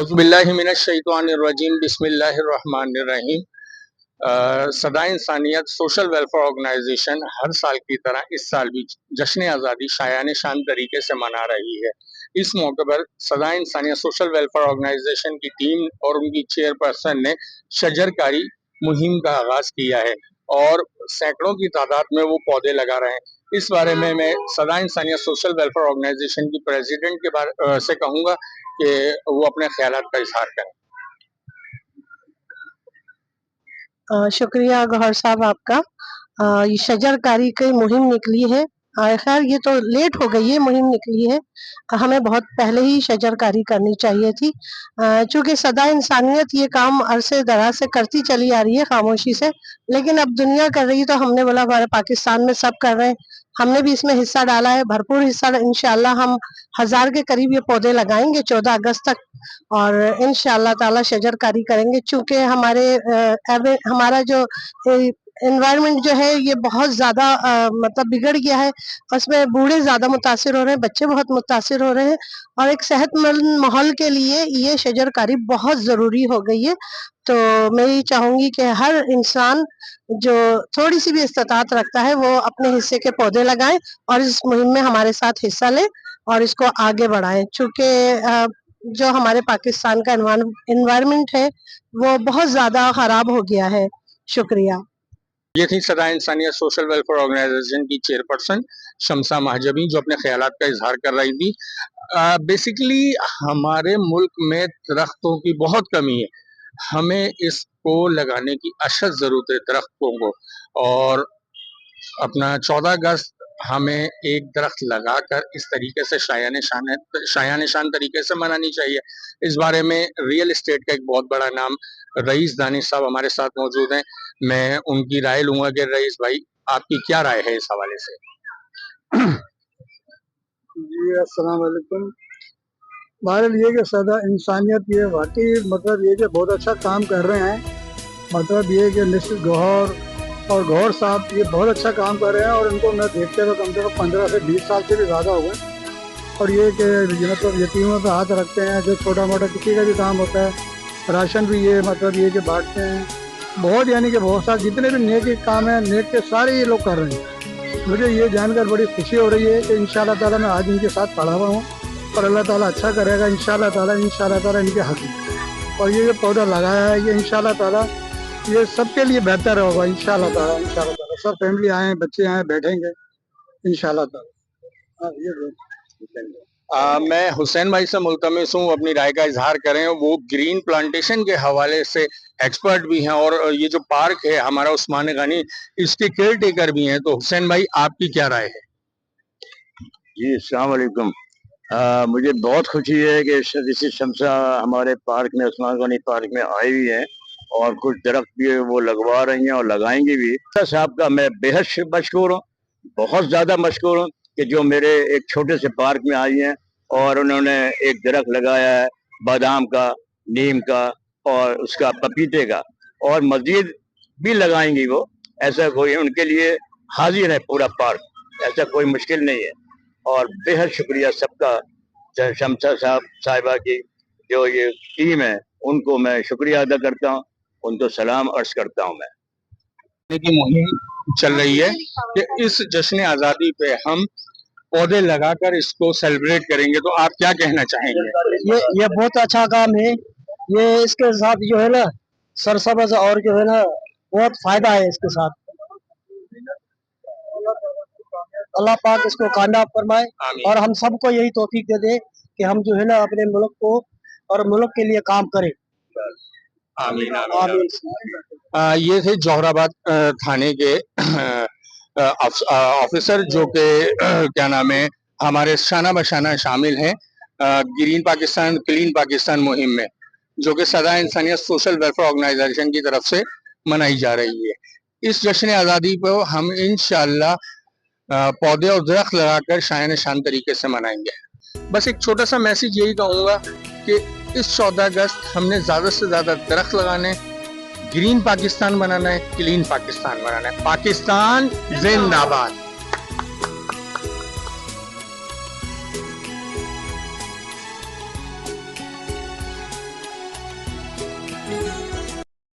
औज़ुबिल्लाहि मिनश्शैतानिर्रजीम बिस्मिल्लाहिर्रहमानिर्रहीम। सदा इंसानियत सोशल वेलफेयर ऑर्गेनाइजेशन हर साल की तरह इस साल भी जश्न आज़ादी शायान शान तरीके से मना रही है। इस मौके पर सदा इंसानियत सोशल वेलफेयर ऑर्गेनाइजेशन की टीम और उनकी चेयरपर्सन ने शजरकारी मुहिम का आगाज किया है और सैकड़ों की तादाद में वो पौधे लगा रहे हैं। इस बारे में मैं सदा इंसानियत सोशल वेलफेयर ऑर्गेनाइजेशन की प्रेसिडेंट के बारे से कहूँगा कि वो अपने ख्यालात का इजहार करें। शुक्रिया गौहर साहब आपका। ये शजरकारी की मुहिम निकली है। खैर ये तो लेट हो गई है, मुहिम निकली है, हमें बहुत पहले ही शजरकारी करनी चाहिए थी। चूंकि सदा इंसानियत ये काम अरसे दराज से करती चली आ रही है खामोशी से, लेकिन अब दुनिया कर रही है तो हमने बोला हमारे पाकिस्तान में सब कर रहे हैं, हमने भी इसमें हिस्सा डाला है, भरपूर हिस्सा। इंशाल्लाह हम 1000 के करीब ये पौधे लगाएंगे 14 अगस्त तक और इंशाल्लाह ताला शजरकारी करेंगे। चूंकि हमारा जो एनवायरनमेंट जो है ये बहुत ज्यादा मतलब बिगड़ गया है, उसमें बूढ़े ज्यादा मुतासिर हो रहे हैं, बच्चे बहुत मुतासिर हो रहे हैं और एक सेहतमंद माहौल के लिए ये शजरकारी बहुत जरूरी हो गई है। तो मैं ये चाहूंगी कि हर इंसान जो थोड़ी सी भी इस्तात रखता है वो अपने हिस्से के पौधे लगाएं और इस मुहिम में हमारे साथ हिस्सा लें और इसको आगे बढ़ाएं। चूंकि जो हमारे पाकिस्तान का एनवायरनमेंट है वो बहुत ज्यादा खराब हो गया है। शुक्रिया। ये थी सदा इंसानियत सोशल वेलफेयर ऑर्गेनाइजेशन की चेयरपर्सन शमसा महजबी जो अपने ख्यालात का इजहार कर रही थी। बेसिकली हमारे मुल्क में दरख्तों की बहुत कमी है, हमें इसको लगाने की अशद ज़रूरत है दरख्तों को, और अपना 14 अगस्त हमें एक दरख्त लगाकर इस तरीके से शायान शान तरीके से मनानी चाहिए। इस बारे में रियल एस्टेट का एक बहुत बड़ा नाम रईस दानिश साहब हमारे साथ मौजूद हैं। मैं उनकी राय लूंगा कि रईस भाई आपकी क्या राय है इस हवाले से? जी अस्सलाम वालेकुम। बहरहाल ये कि सदा इंसानियत ये वाकई मतलब ये कि बहुत अच्छा काम कर रहे हैं। मतलब ये कि मिस्टर गौहर और गौहर साहब ये बहुत अच्छा काम कर रहे हैं और इनको मैं देखते हुए कम से कम 15 से 20 साल से भी ज़्यादा हो गए। और ये कि मतलब यतीमों पे हाथ रखते हैं, जो छोटा मोटा किसी का भी काम होता है, राशन भी ये मतलब ये कि बांटते हैं। बहुत यानी कि बहुत सारे जितने भी नेक के काम हैं, नेक के सारे ये लोग कर रहे हैं। मुझे ये जानकर बड़ी खुशी हो रही है कि इंशाल्लाह ताला मैं आज इनके साथ खड़ा हुआ हूँ और अल्लाह ताला अच्छा करेगा इंशाल्लाह ताला इनके हक में। और ये जो पौधा लगाया है ये इंशाल्लाह ताला ये सबके लिए बेहतर होगा इंशाल्लाह ताला। सब फैमिली आए, बच्चे आए, बैठेंगे इंशाल्लाह ताला। मैं हुसैन भाई से मुल्तमिस हूँ अपनी राय का इजहार करें। वो ग्रीन प्लांटेशन के हवाले से एक्सपर्ट भी हैं और ये जो पार्क है हमारा उस्मान गनी इसके केयर टेकर भी हैं। तो हुसैन भाई आपकी क्या राय है? जी अस्सलाम वालेकुम। मुझे बहुत खुशी है कि ऋषि शमसा हमारे पार्क में, उस्मान गनी पार्क में आई हुई है और कुछ दरख्त भी वो लगवा रही हैं और लगाएंगी भी। साहब का मैं बेहद मशहूर हूँ, बहुत ज़्यादा मशहूर हूँ कि जो मेरे एक छोटे से पार्क में आई हैं और उन्होंने एक दरख्त लगाया है बादाम का, नीम का और उसका पपीते का, और मजीद भी लगाएंगी वो। ऐसा कोई उनके लिए हाजिर है पूरा पार्क, ऐसा कोई मुश्किल नहीं है। और बेहद शुक्रिया सबका, शमसा साहिबा की जो ये टीम है उनको मैं शुक्रिया अदा करता हूँ, उनको सलाम अर्ज करता हूँ। मैं की मुहिम चल रही है कि इस जश्न आज़ादी पे हम पौधे लगाकर इसको सेलिब्रेट करेंगे, तो आप क्या कहना चाहेंगे? ये बहुत अच्छा काम है। ये इसके साथ जो है ना सरसब्ज और जो है ना बहुत फायदा है इसके साथ। अल्लाह पाक इसको कामयाब फरमाए और हम सबको यही तौफीक दे दे कि हम जो है ना अपने मुल्क को और मुल्क के लिए काम करें। आमीन आमीन। ये थे जोहराबाद थाने के ऑफिसर जो के क्या नाम है हमारे शाना बशाना शामिल हैं ग्रीन पाकिस्तान क्लीन पाकिस्तान मुहिम में, जो कि सदा इंसानियत सोशल वेलफेयर ऑर्गेनाइजेशन की तरफ से मनाई जा रही है। इस जश्न आज़ादी को हम इंशाअल्लाह पौधे और दरख्त लगाकर शायान शान तरीके से मनाएंगे। बस एक छोटा सा मैसेज यही कहूँगा कि इस 14 अगस्त हमने ज़्यादा से ज़्यादा दरख्त लगाने, ग्रीन पाकिस्तान बनाना है, क्लीन पाकिस्तान बनाना है। पाकिस्तान जिंदाबाद।